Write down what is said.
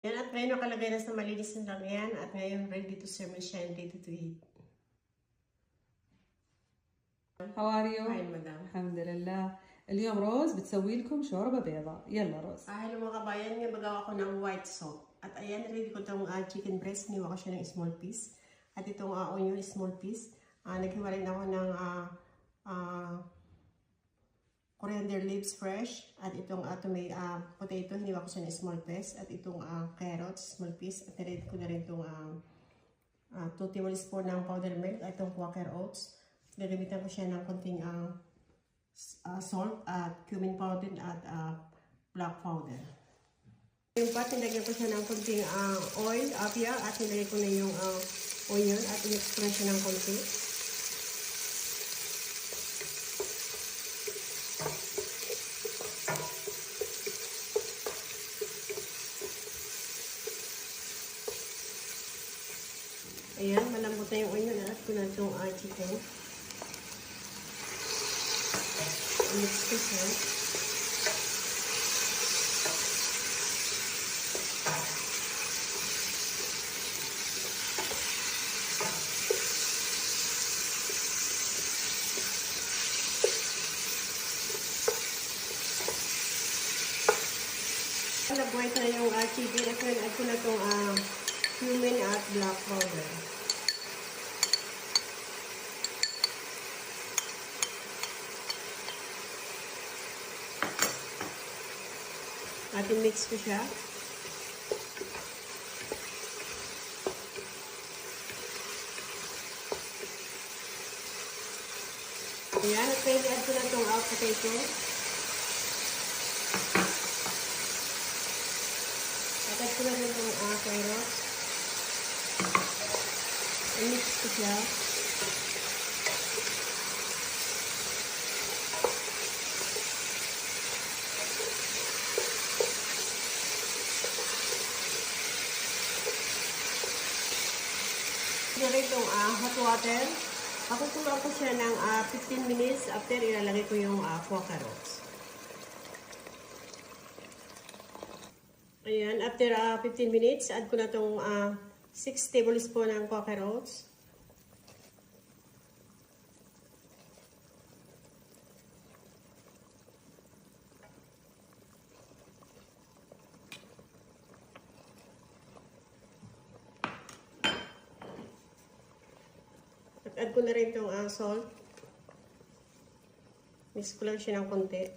Yan, at ngayon nakalagay na sa malinis na lagyan at ngayon ready to serve and siya and ready to eat. How are you? Fine, madam. الحمد لله. اليوم روز بتسوي لكم شوربة بيضاء. يلا روز. Hello mga kabayan, nga magawa ko ng white sauce. At ayan, ready ko itong chicken breast. Niwa ko siya ng small piece. At itong onion, small piece. Naghiwalay na ako ng coriander leaves fresh. At itong potato, hiniwa ko siya ng small piece. At itong carrots, small piece. At ready ko na rin itong 2 tablespoon ng powdered milk. At itong Quaker oats. Nagamitan ko siya ng konting salt at cumin powder at black powder. Yung pat, nilagyan ko siya ng konting oil, apia, at nilagyan ko na yung onion at in-mix ko na siya ng konti. Ayan, malambot na yung onion at ko na itong chicken. Mix ko siya. Nag-white na yung chicken at add ko na itong cumin at black powder. At i-mix ko siya. Ayan, at pwede add ko na itong potato. At add ko na rin itong carrots. I-mix ko siya. Ito rin itong hot water. Pakukuloan ko siya ng 15 minutes after ilalagay ko yung Quaker oats. Ayan, after 15 minutes, add ko na itong 6 tablespoon ng Quaker oats. At add ko na rin itong salt. Mix ko lang siya ng konti.